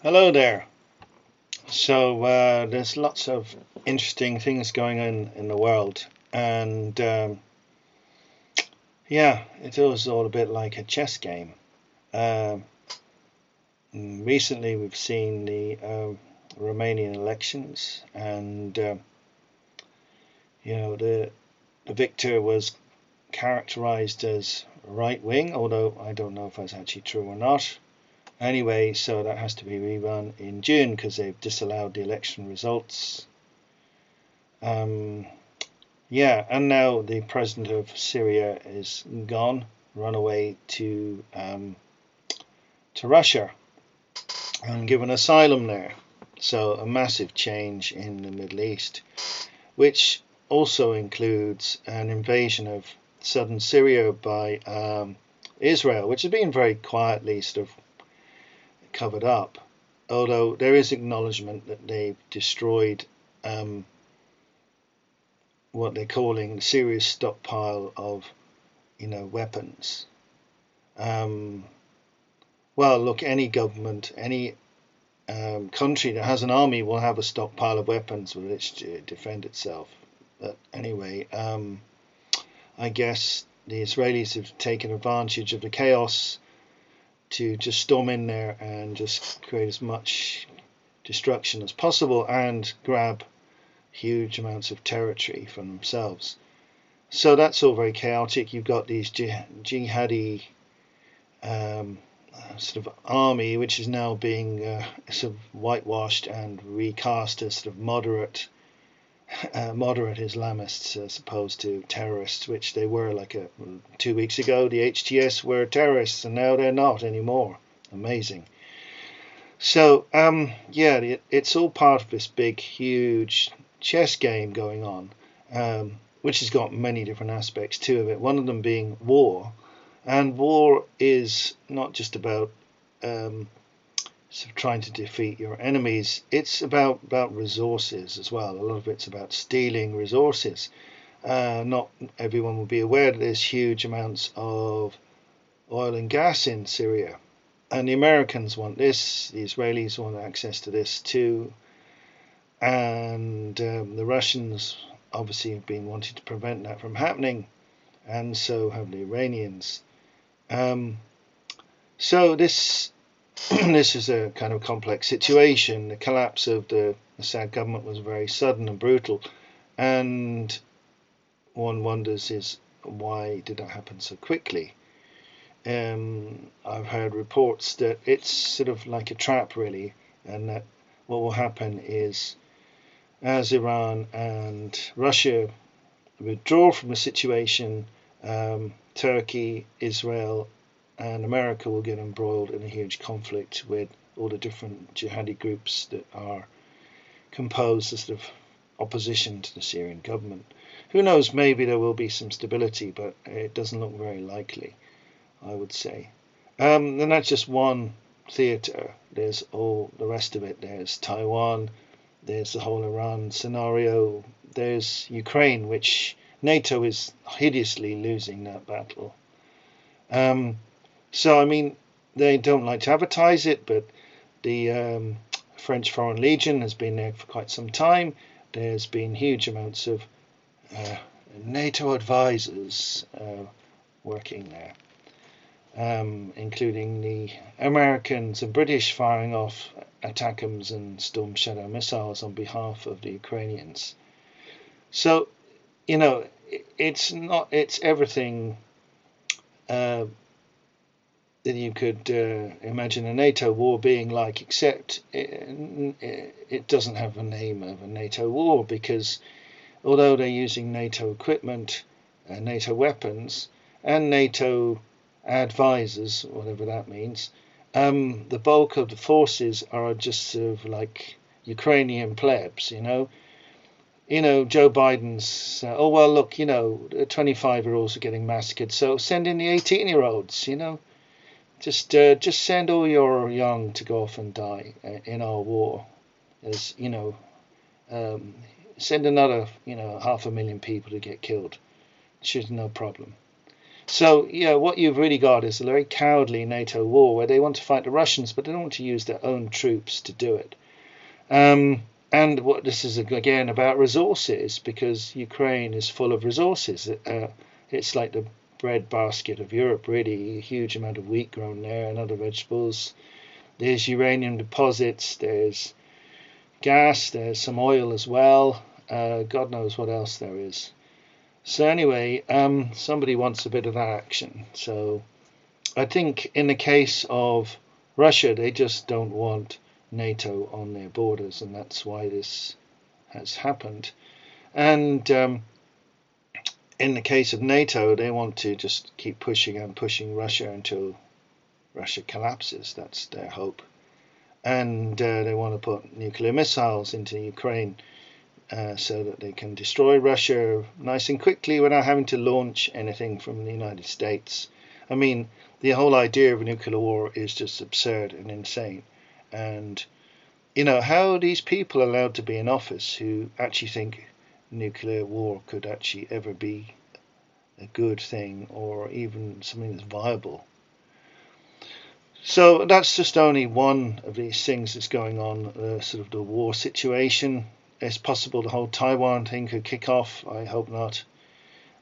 Hello there. So there's lots of interesting things going on in the world, and yeah, it feels all a bit like a chess game. Um Recently, we've seen the Romanian elections, and the victor was characterized as right wing, although I don't know if that's actually true or not. Anyway, so that has to be rerun in June because they've disallowed the election results. Um, Yeah, and now the president of Syria is gone, run away to Russia, and given asylum there. So a massive change in the Middle East, which also includes an invasion of southern Syria by Israel, which has been very quietly sort of covered up. Although there is acknowledgement that they've destroyed um, what they're calling a serious stockpile of weapons. Um, well, look, any government, any country that has an army will have a stockpile of weapons with which to defend itself. But anyway, I guess the Israelis have taken advantage of the chaos to just storm in there and just create as much destruction as possible and grab huge amounts of territory for themselves. So that's all very chaotic. You've got these jihadi um, sort of army, which is now being sort of whitewashed and recast as sort of moderate Islamists as opposed to terrorists, which they were 2 weeks ago. The HTS were terrorists, and now they're not anymore. Amazing. So yeah, it's all part of this big, huge chess game going on, which has got many different aspects to it. One of them being war, and war is not just about um, sort of trying to defeat your enemies. It's about resources as well. A lot of it's about stealing resources. Not everyone will be aware that there's huge amounts of oil and gas in Syria, and the Americans want this. The Israelis want access to this too, and the Russians obviously have been wanting to prevent that from happening, and so have the Iranians. Um, so this this is a kind of complex situation. The collapse of the Assad government was very sudden and brutal, and one wonders is why did that happen so quickly? I've heard reports that it's sort of like a trap, really, and that what will happen is as Iran and Russia withdraw from the situation, Turkey, Israel, and America will get embroiled in a huge conflict with all the different jihadi groups that are composed as sort of opposition to the Syrian government. Who knows, maybe there will be some stability, but it doesn't look very likely, I would say. And that's just one theatre. There's all the rest of it. There's Taiwan, there's the whole Iran scenario, there's Ukraine, which NATO is hideously losing that battle. Um, So, I mean, they don't like to advertise it, but the French Foreign Legion has been there for quite some time. There's been huge amounts of uh, NATO advisors working there, including the Americans and British firing off ATACMS and Storm Shadow missiles on behalf of the Ukrainians. So, it's not, it's everything. Uh, that you could imagine a NATO war being like, except it doesn't have the name of a NATO war because although they're using NATO equipment, NATO weapons, and NATO advisors, whatever that means, the bulk of the forces are just sort of like Ukrainian plebs, you know. Joe Biden's, oh, well, look, 25-year-olds are getting massacred, so send in the 18-year-olds, just send all your young to go off and die in our war. As um, send another 500,000 people to get killed. Should no problem. So, yeah, what you've really got is a very cowardly NATO war where they want to fight the Russians, but they don't want to use their own troops to do it. And what this is again about resources, because Ukraine is full of resources. It's like the breadbasket of Europe, really. A huge amount of wheat grown there and other vegetables. There's uranium deposits, there's gas, there's some oil as well. God knows what else there is. So anyway, somebody wants a bit of that action. So I think in the case of Russia, they just don't want NATO on their borders, and that's why this has happened. And in the case of NATO, they want to just keep pushing and pushing Russia until Russia collapses. That's their hope. And they want to put nuclear missiles into Ukraine so that they can destroy Russia nice and quickly without having to launch anything from the United States. I mean, the whole idea of a nuclear war is just absurd and insane. And, how are these people allowed to be in office who actually think nuclear war could actually ever be a good thing or even something that's viable? So that's just only one of these things that's going on, sort of the war situation. It's possible the whole Taiwan thing could kick off. I hope not.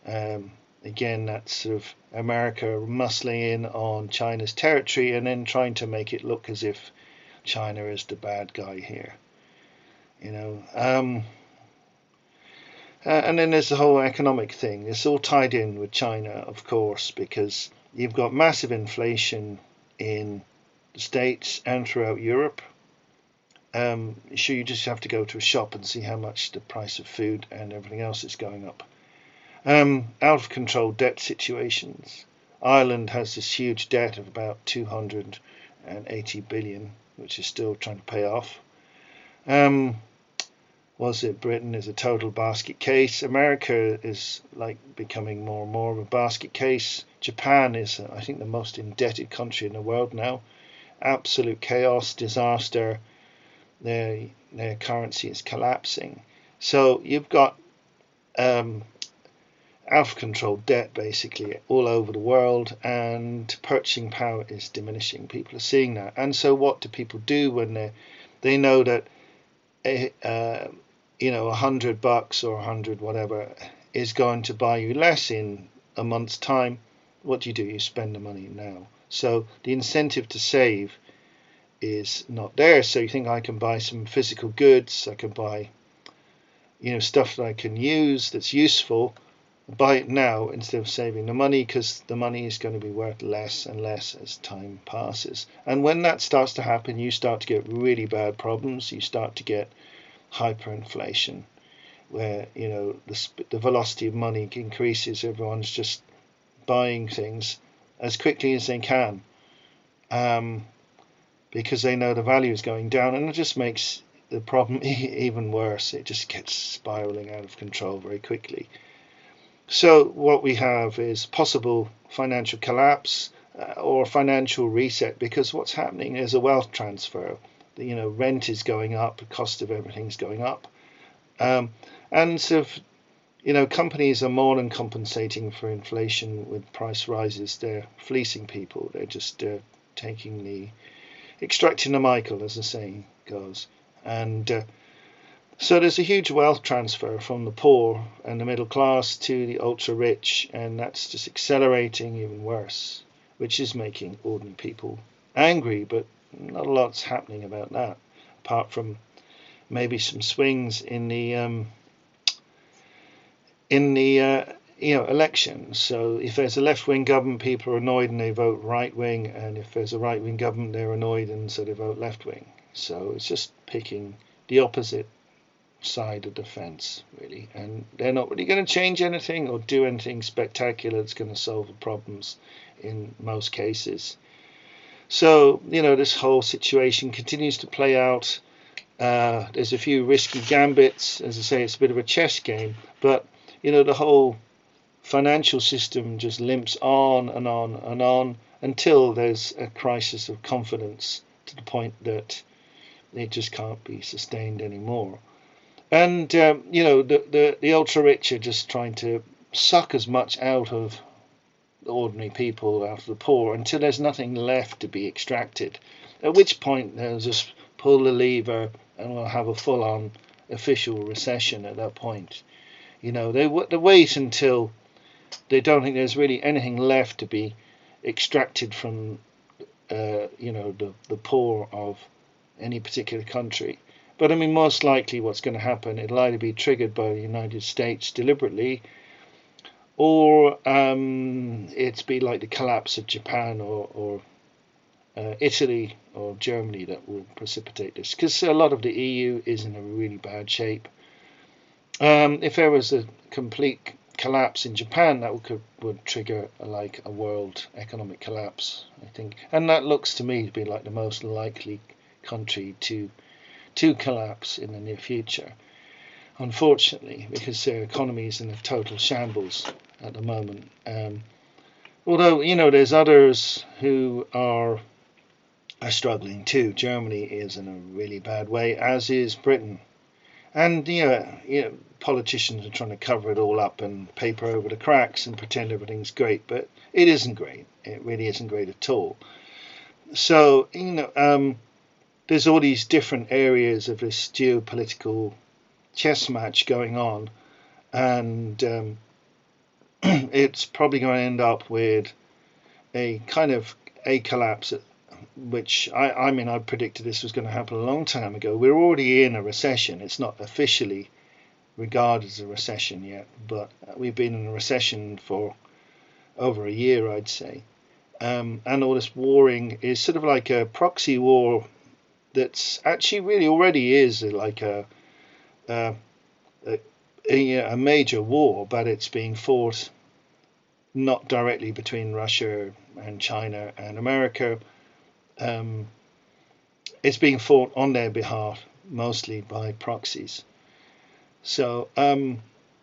Again, that's sort of America muscling in on China's territory and then trying to make it look as if China is the bad guy here. And then there's the whole economic thing. It's all tied in with China, of course, because you've got massive inflation in the States and throughout Europe. Sure, you just have to go to a shop and see how much the price of food and everything else is going up. Out of control debt situations. Ireland has this huge debt of about 280 billion, which is still trying to pay off. Was it Britain is a total basket case? America is like becoming more and more of a basket case. Japan is, I think, the most indebted country in the world now. Absolute chaos, disaster. Their currency is collapsing. So you've got out of control debt basically all over the world, and purchasing power is diminishing. People are seeing that, and so what do people do when they know that $100 or 100 whatever is going to buy you less in a month's time? What do? You spend the money now. So the incentive to save is not there. So you think, I can buy some physical goods, I can buy stuff that I can use that's useful, buy it now instead of saving the money, because the money is going to be worth less and less as time passes. And when that starts to happen, you start to get really bad problems. You start to get hyperinflation, where the velocity of money increases. Everyone's just buying things as quickly as they can, because they know the value is going down, and it just makes the problem even worse. It just gets spiraling out of control very quickly. So what we have is possible financial collapse or financial reset, because what's happening is a wealth transfer. Rent is going up, the cost of everything's going up, and so companies are more than compensating for inflation with price rises. They're fleecing people. They're just extracting the Michael, as the saying goes. And so there's a huge wealth transfer from the poor and the middle class to the ultra rich, and that's just accelerating even worse, which is making ordinary people angry. But not a lot's happening about that, apart from maybe some swings in the elections. So if there's a left-wing government, people are annoyed and they vote right-wing, and if there's a right-wing government, they're annoyed and so they vote left-wing. So it's just picking the opposite side of the fence, really, and they're not really going to change anything or do anything spectacular that's going to solve the problems in most cases. So this whole situation continues to play out. There's a few risky gambits. As I say, it's a bit of a chess game, but the whole financial system just limps on and on and on until there's a crisis of confidence, to the point that it just can't be sustained anymore. And the ultra rich are just trying to suck as much out of ordinary people out of the poor until there's nothing left to be extracted. At which point they'll just pull the lever and we'll have a full-on official recession at that point. They wait until they don't think there's really anything left to be extracted from the poor of any particular country. But I mean, most likely what's going to happen, it'll either be triggered by the United States deliberately, or it's be like the collapse of Japan or Italy or Germany that will precipitate this, because a lot of the EU is in a really bad shape. If there was a complete collapse in Japan, that would trigger like a world economic collapse, I think, and that looks to me to be like the most likely country to collapse in the near future, unfortunately, because their economy is in a total shambles at the moment. Although there's others who are struggling too. Germany is in a really bad way, as is Britain. And politicians are trying to cover it all up and paper over the cracks and pretend everything's great, but it isn't great. It really isn't great at all. So there's all these different areas of this geopolitical chess match going on, and it's probably going to end up with a kind of a collapse, which I mean I predicted this was going to happen a long time ago. We're already in a recession. It's not officially regarded as a recession yet, but we've been in a recession for over a year, I'd say. And all this warring is sort of like a proxy war that's actually really already is like a major war, but it's being fought not directly between Russia and China and America. It's being fought on their behalf, mostly by proxies. So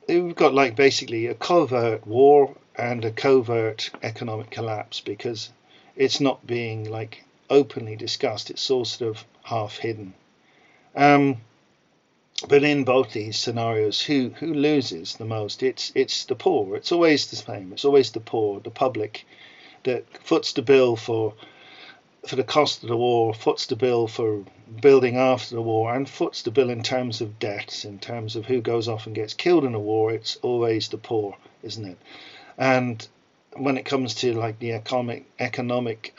we've got like basically a covert war and a covert economic collapse, because it's not being like openly discussed. It's all sort of half hidden. But in both these scenarios, who loses the most? It's the poor. It's always the same. It's always the poor, the public, that foots the bill for the cost of the war, foots the bill for building after the war, and foots the bill in terms of deaths, in terms of who goes off and gets killed in a war. It's always the poor, isn't it? And when it comes to like the economic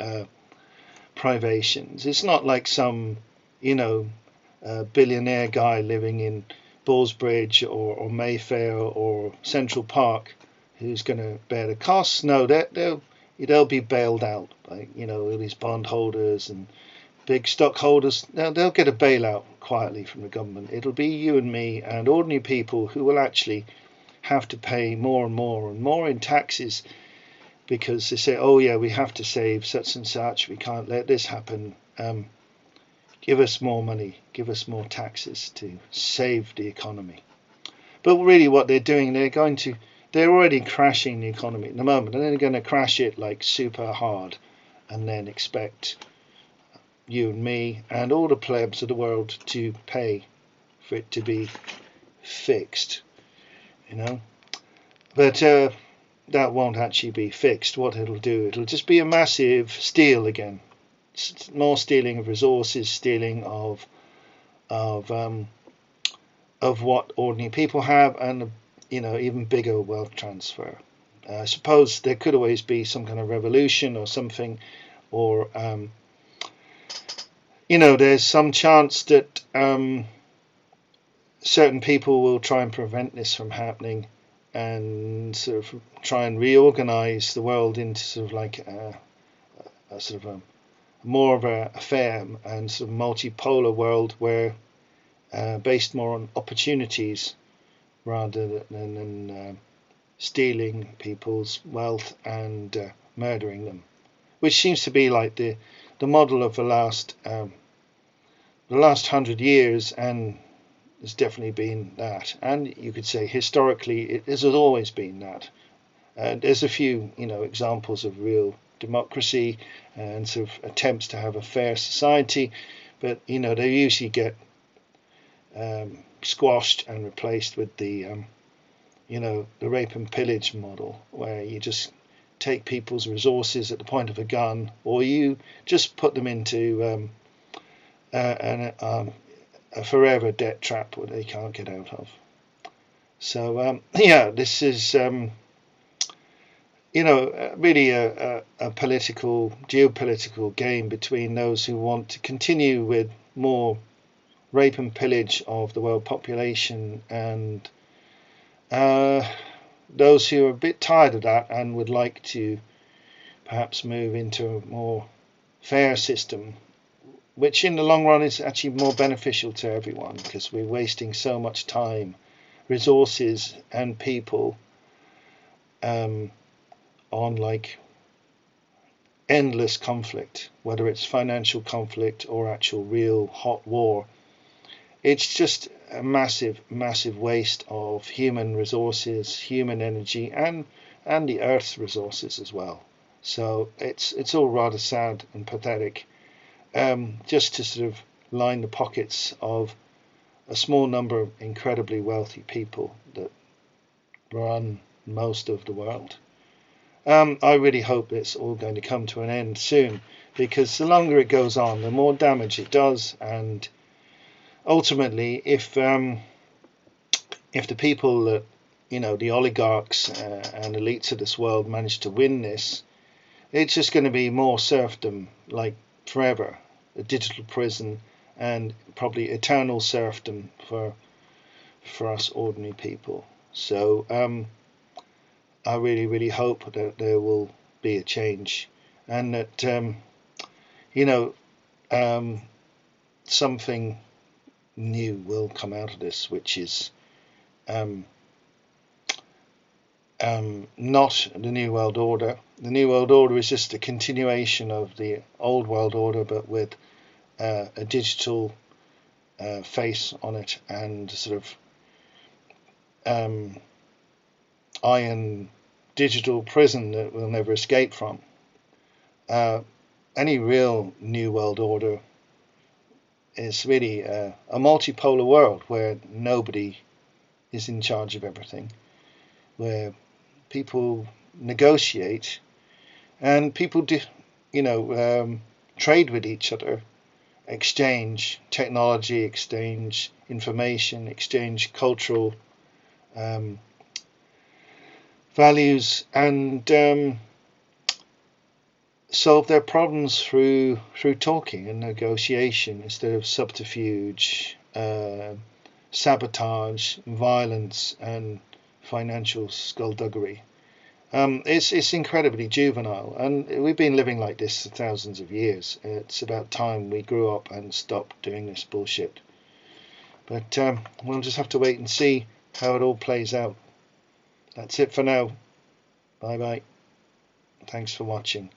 privations, it's not like some billionaire guy living in Ballsbridge or Mayfair or Central Park who's going to bear the costs. No, they'll be bailed out by all these bondholders and big stockholders. They'll get a bailout quietly from the government. It'll be you and me and ordinary people who will actually have to pay more and more and more in taxes, because they say, oh yeah, we have to save such and such, we can't let this happen. Give us more money, give us more taxes to save the economy. But really what they're doing, they're already crashing the economy at the moment, and they're going to crash it like super hard, and then expect you and me and all the plebs of the world to pay for it to be fixed, But that won't actually be fixed. What it'll do, it'll just be a massive steal again. More stealing of resources, stealing of what ordinary people have, and even bigger wealth transfer. I suppose there could always be some kind of revolution or something, or there's some chance that certain people will try and prevent this from happening, and sort of try and reorganize the world into sort of like a sort of a more of a fair and sort of multipolar world, where based more on opportunities rather than stealing people's wealth and murdering them, which seems to be like the model of the last 100 years, and it's definitely been that. And you could say historically it has always been that. There's a few examples of real democracy and sort of attempts to have a fair society, but they usually get squashed and replaced with the rape and pillage model, where you just take people's resources at the point of a gun, or you just put them into a forever debt trap where they can't get out of. So yeah, this is really a geopolitical game between those who want to continue with more rape and pillage of the world population and those who are a bit tired of that and would like to perhaps move into a more fair system, which in the long run is actually more beneficial to everyone, because we're wasting so much time, resources and people on like endless conflict, whether it's financial conflict or actual real hot war. It's just a massive waste of human resources, human energy, and the earth's resources as well. So it's all rather sad and pathetic, just to sort of line the pockets of a small number of incredibly wealthy people that run most of the world. I really hope it's all going to come to an end soon, because the longer it goes on, the more damage it does. And ultimately, if the people that, the oligarchs and elites of this world manage to win this, it's just going to be more serfdom, like forever, a digital prison, and probably eternal serfdom for us ordinary people. So I really hope that there will be a change, and that something new will come out of this, which is not the New World Order. The New World Order is just a continuation of the old world order, but with a digital face on it, and sort of iron digital prison that we'll never escape from. Any real New World Order is really a multipolar world where nobody is in charge of everything, where people negotiate and people trade with each other, exchange technology, exchange information, exchange cultural values, and solve their problems through talking and negotiation instead of subterfuge, sabotage, violence, and financial skullduggery. It's incredibly juvenile, and we've been living like this for thousands of years. It's about time we grew up and stopped doing this bullshit. But we'll just have to wait and see how it all plays out. That's it for now. Bye bye. Thanks for watching.